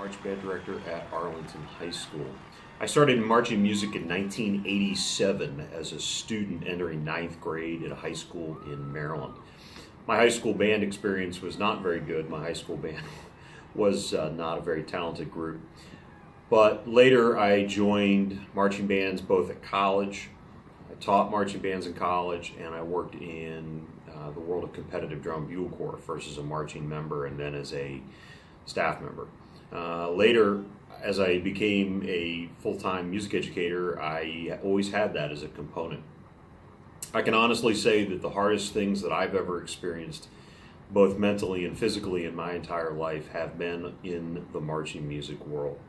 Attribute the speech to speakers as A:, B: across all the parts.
A: march band director at Arlington High School. I started in marching music in 1987 as a student entering ninth grade at a high school in Maryland. My high school band experience was not very good. My high school band was not a very talented group. But later I joined marching bands both at college. I taught marching bands in college, and I worked in the world of competitive drum bugle corps, first as a marching member and then as a staff member. Later, as I became a full-time music educator, I always had that as a component. I can honestly say that the hardest things that I've ever experienced, both mentally and physically in my entire life, have been in the marching music world.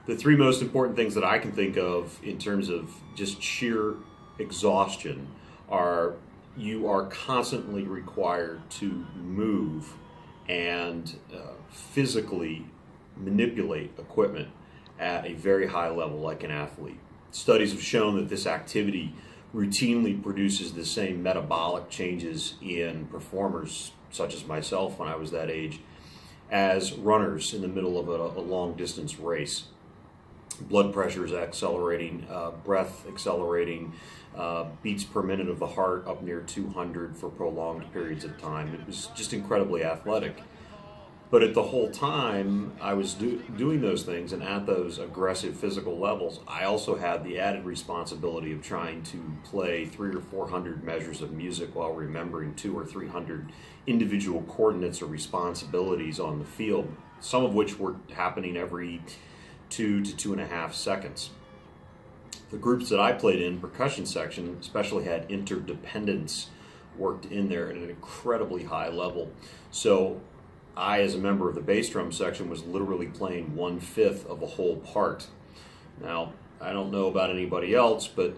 A: The three most important things that I can think of in terms of just sheer exhaustion are: you are constantly required to move and physically manipulate equipment at a very high level like an athlete. Studies have shown that this activity routinely produces the same metabolic changes in performers, such as myself when I was that age, as runners in the middle of a long distance race. Blood pressure is accelerating, breath accelerating, beats per minute of the heart up near 200 for prolonged periods of time. It was just incredibly athletic. But at the whole time I was doing those things and at those aggressive physical levels, I also had the added responsibility of trying to play 300 or 400 measures of music while remembering 200 or 300 individual coordinates or responsibilities on the field, some of which were happening every 2 to 2.5 seconds. The groups that I played in, percussion section, especially had interdependence worked in there at an incredibly high level. So I, as a member of the bass drum section, was literally playing 1/5 of a whole part. Now, I don't know about anybody else, but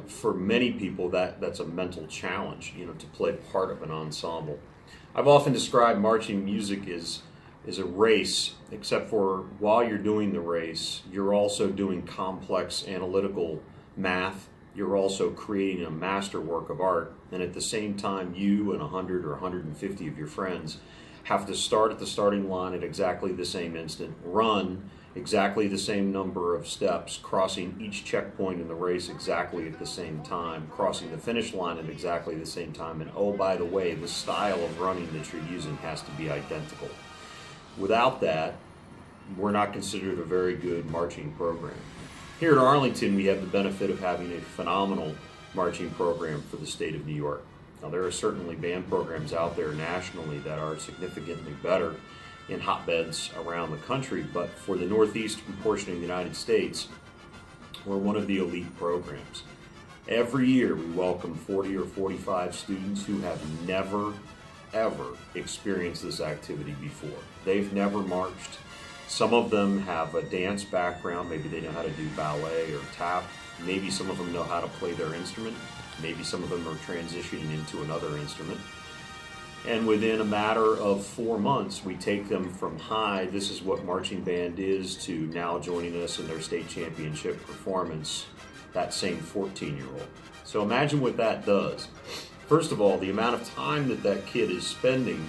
A: for many people that's a mental challenge, to play part of an ensemble. I've often described marching music as a race, except for while you're doing the race, you're also doing complex analytical math. You're also creating a masterwork of art, and at the same time, you and 100 or 150 of your friends have to start at the starting line at exactly the same instant, run exactly the same number of steps, crossing each checkpoint in the race exactly at the same time, crossing the finish line at exactly the same time, and oh, by the way, the style of running that you're using has to be identical. Without that, we're not considered a very good marching program. Here at Arlington, we have the benefit of having a phenomenal marching program for the state of New York. Now, there are certainly band programs out there nationally that are significantly better in hotbeds around the country, but for the northeastern portion of the United States, we're one of the elite programs. Every year, we welcome 40 or 45 students who have never ever experienced this activity before. They've never marched. Some of them have a dance background. Maybe they know how to do ballet or tap. Maybe some of them know how to play their instrument. Maybe some of them are transitioning into another instrument. And within a matter of 4 months, we take them from hi, this is what marching band is, to now joining us in their state championship performance, that same 14-year-old. So imagine what that does. First of all, the amount of time that kid is spending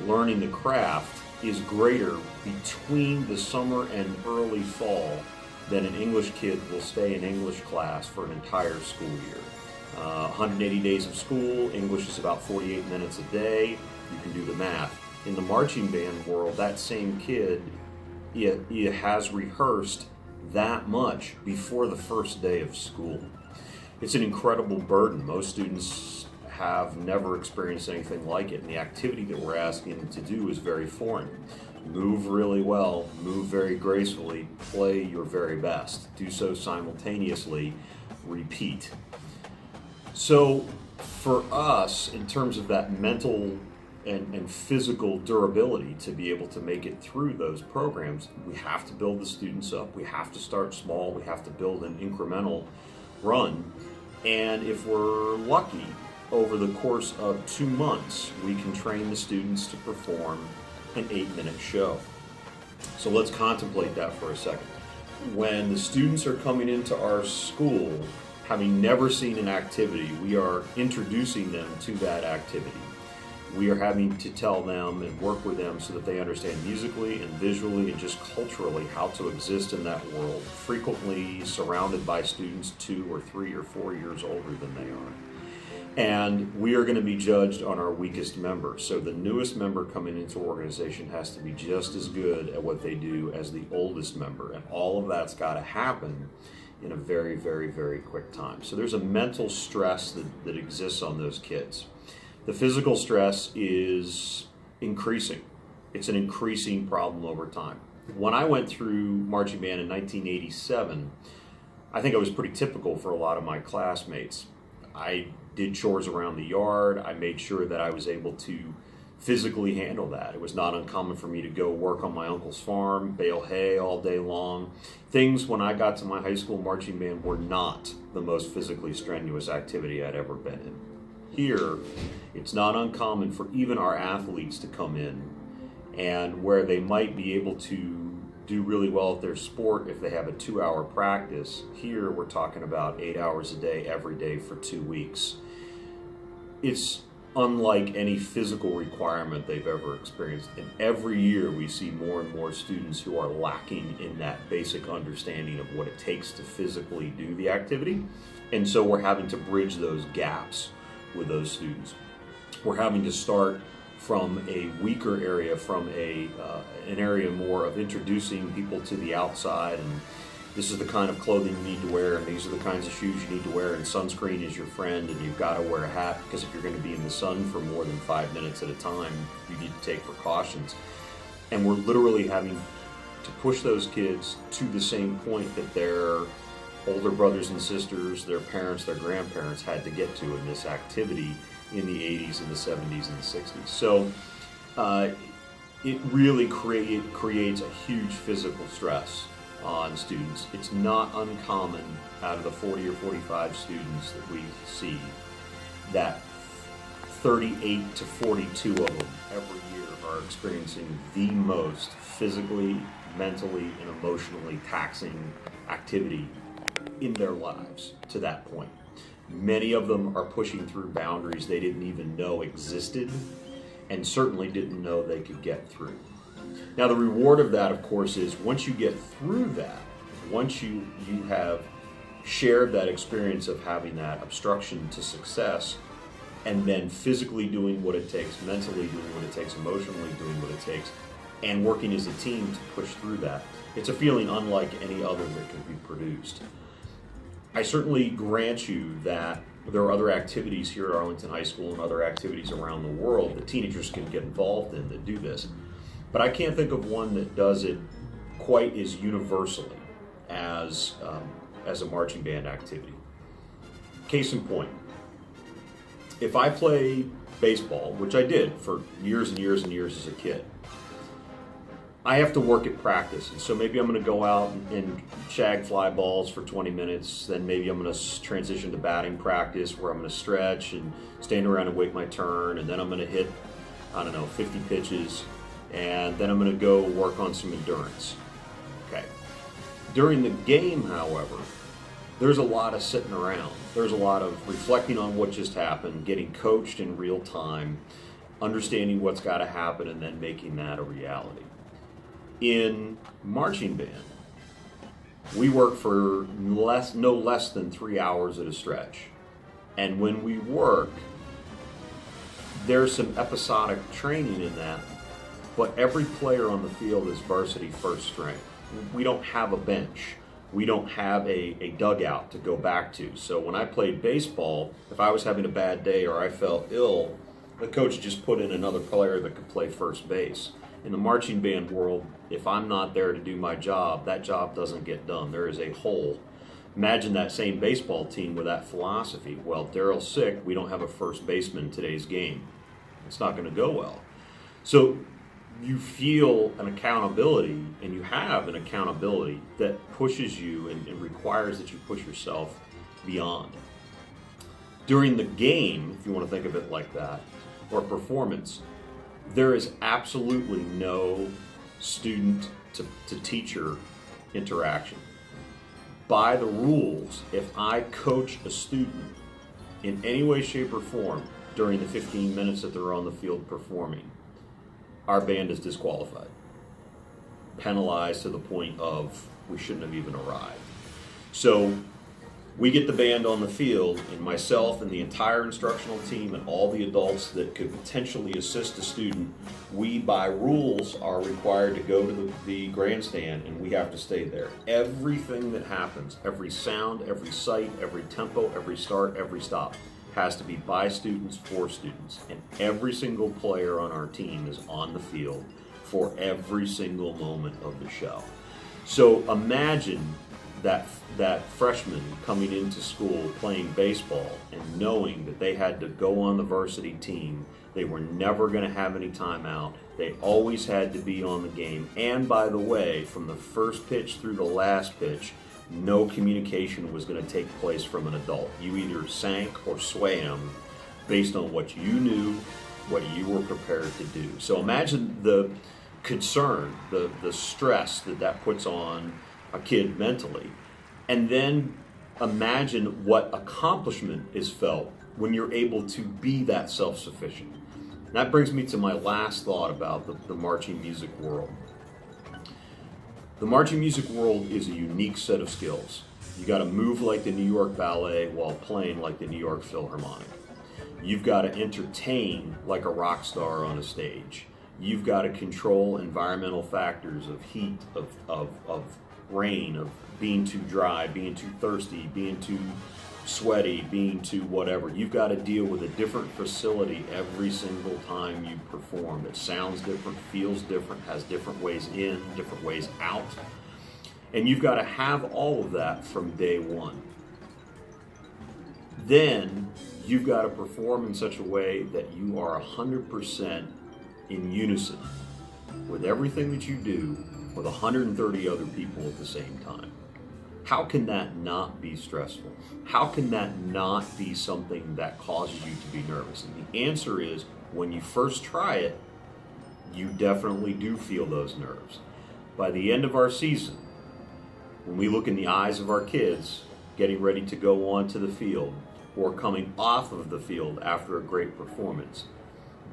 A: learning the craft is greater between the summer and early fall than an English kid will stay in English class for an entire school year. 180 days of school, English is about 48 minutes a day. You can do the math. In the marching band world, that same kid he has rehearsed that much before the first day of school. It's an incredible burden. Most students have never experienced anything like it, and the activity that we're asking them to do is very foreign. Move really well, move very gracefully, play your very best. Do so simultaneously, repeat. So for us, in terms of that mental and physical durability to be able to make it through those programs, we have to build the students up. We have to start small. We have to build an incremental run. And if we're lucky, over the course of 2 months, we can train the students to perform an 8-minute show. So let's contemplate that for a second. When the students are coming into our school, having never seen an activity, we are introducing them to that activity. We are having to tell them and work with them so that they understand musically and visually and just culturally how to exist in that world, frequently surrounded by students 2 or 3 or 4 years older than they are. And we are going to be judged on our weakest member. So the newest member coming into our organization has to be just as good at what they do as the oldest member. And all of that's got to happen in a very, very, very quick time. So there's a mental stress that exists on those kids. The physical stress is increasing. It's an increasing problem over time. When I went through marching band in 1987, I think I was pretty typical for a lot of my classmates. I did chores around the yard. I made sure that I was able to physically handle that. It was not uncommon for me to go work on my uncle's farm, bale hay all day long. Things when I got to my high school marching band were not the most physically strenuous activity I'd ever been in. Here, it's not uncommon for even our athletes to come in, and where they might be able to do really well at their sport if they have a 2-hour practice, here we're talking about 8 hours a day every day for 2 weeks. It's unlike any physical requirement they've ever experienced. And every year we see more and more students who are lacking in that basic understanding of what it takes to physically do the activity. And so we're having to bridge those gaps with those students. We're having to start from a weaker area, from an area more of introducing people to the outside, and this is the kind of clothing you need to wear, and these are the kinds of shoes you need to wear, and sunscreen is your friend, and you've got to wear a hat, because if you're going to be in the sun for more than 5 minutes at a time, you need to take precautions. And we're literally having to push those kids to the same point that their older brothers and sisters, their parents, their grandparents had to get to in this activity in the 80s and the 70s and the 60s. So it really creates a huge physical stress on students. It's not uncommon out of the 40 or 45 students that we see that 38 to 42 of them every year are experiencing the most physically, mentally, and emotionally taxing activity in their lives to that point. Many of them are pushing through boundaries they didn't even know existed, and certainly didn't know they could get through. Now, the reward of that, of course, is once you get through that, once you have shared that experience of having that obstruction to success, and then physically doing what it takes, mentally doing what it takes, emotionally doing what it takes, and working as a team to push through that, it's a feeling unlike any other that can be produced. I certainly grant you that there are other activities here at Arlington High School and other activities around the world that teenagers can get involved in that do this. But I can't think of one that does it quite as universally as a marching band activity. Case in point, if I play baseball, which I did for years and years and years as a kid, I have to work at practice. And so maybe I'm going to go out and shag fly balls for 20 minutes. Then maybe I'm going to transition to batting practice where I'm going to stretch and stand around and wait my turn. And then I'm going to hit, 50 pitches. And then I'm going to go work on some endurance. Okay. During the game, however, there's a lot of sitting around. There's a lot of reflecting on what just happened, getting coached in real time, understanding what's got to happen, and then making that a reality. In marching band, we work for no less than 3 hours at a stretch. And when we work, there's some episodic training in that, but every player on the field is varsity first string. We don't have a bench. We don't have a dugout to go back to. So when I played baseball, if I was having a bad day or I felt ill, the coach just put in another player that could play first base. In the marching band world, if I'm not there to do my job, that job doesn't get done. There is a hole. Imagine that same baseball team with that philosophy. Well, Daryl's sick. We don't have a first baseman in today's game. It's not going to go well. So you feel an accountability, and you have an accountability that pushes you and requires that you push yourself beyond. During the game, if you want to think of it like that, or performance, there is absolutely no student to teacher interaction. By the rules, if I coach a student in any way, shape, or form, during the 15 minutes that they're on the field performing, our band is disqualified, penalized to the point of we shouldn't have even arrived. So we get the band on the field, and myself and the entire instructional team and all the adults that could potentially assist a student, we by rules are required to go to the grandstand, and we have to stay there. Everything that happens, every sound, every sight, every tempo, every start, every stop, has to be by students, for students. And every single player on our team is on the field for every single moment of the show. So imagine that freshman coming into school playing baseball and knowing that they had to go on the varsity team. They were never going to have any timeout. They always had to be on the game. And by the way, from the first pitch through the last pitch, no communication was going to take place from an adult. You either sank or swam based on what you knew, what you were prepared to do. So imagine the concern, the stress that puts on a kid mentally. And then imagine what accomplishment is felt when you're able to be that self-sufficient. That brings me to my last thought about the marching music world. The marching music world is a unique set of skills. You got to move like the New York Ballet while playing like the New York Philharmonic. You've got to entertain like a rock star on a stage. You've got to control environmental factors of heat, of rain, of being too dry, being too thirsty, being too sweaty, being too whatever. You've got to deal with a different facility every single time you perform. It sounds different, feels different, has different ways in, different ways out. And you've got to have all of that from day one. Then you've got to perform in such a way that you are 100% in unison with everything that you do with 130 other people at the same time. How can that not be stressful? How can that not be something that causes you to be nervous? And the answer is, when you first try it, you definitely do feel those nerves. By the end of our season, when we look in the eyes of our kids getting ready to go onto the field or coming off of the field after a great performance,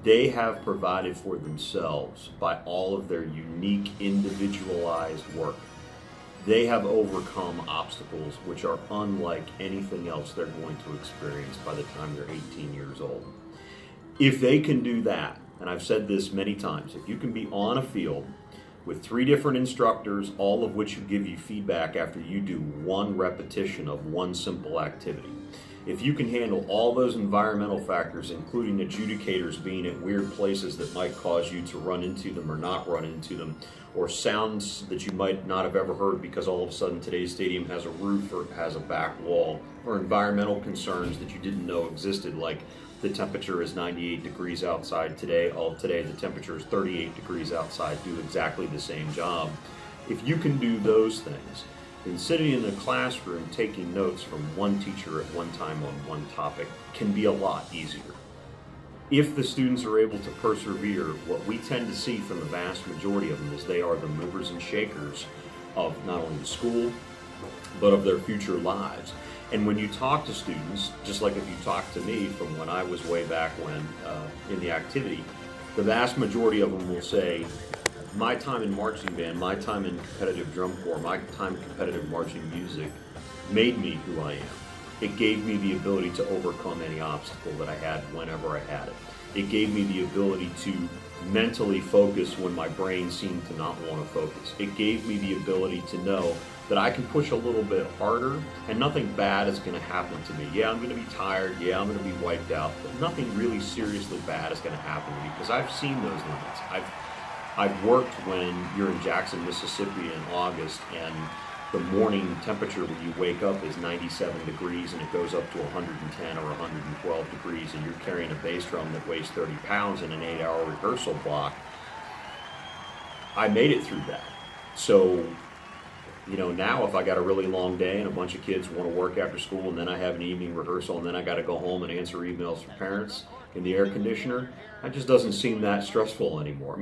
A: they have provided for themselves by all of their unique, individualized work. They have overcome obstacles which are unlike anything else they're going to experience by the time they're 18 years old. If they can do that, and I've said this many times, if you can be on a field with 3 different instructors, all of which give you feedback after you do one repetition of one simple activity, if you can handle all those environmental factors, including adjudicators being at weird places that might cause you to run into them or not run into them, or sounds that you might not have ever heard because all of a sudden today's stadium has a roof or has a back wall, or environmental concerns that you didn't know existed, like the temperature is 98 degrees outside today, today the temperature is 38 degrees outside, do exactly the same job. If you can do those things, then sitting in the classroom taking notes from one teacher at one time on one topic can be a lot easier. If the students are able to persevere, what we tend to see from the vast majority of them is they are the movers and shakers of not only the school, but of their future lives. And when you talk to students, just like if you talk to me from when I was way back when in the activity, the vast majority of them will say, my time in marching band, my time in competitive drum corps, my time in competitive marching music made me who I am. It gave me the ability to overcome any obstacle that I had whenever I had it. It gave me the ability to mentally focus when my brain seemed to not want to focus. It gave me the ability to know that I can push a little bit harder and nothing bad is going to happen to me. Yeah, I'm going to be tired. Yeah, I'm going to be wiped out. But nothing really seriously bad is going to happen to me because I've seen those limits. I've worked when you're in Jackson, Mississippi in August and the morning temperature when you wake up is 97 degrees and it goes up to 110 or 112 degrees and you're carrying a bass drum that weighs 30 pounds in an 8-hour rehearsal block. I made it through that. So, you know, now if I got a really long day and a bunch of kids want to work after school and then I have an evening rehearsal and then I got to go home and answer emails from parents in the air conditioner, that just doesn't seem that stressful anymore.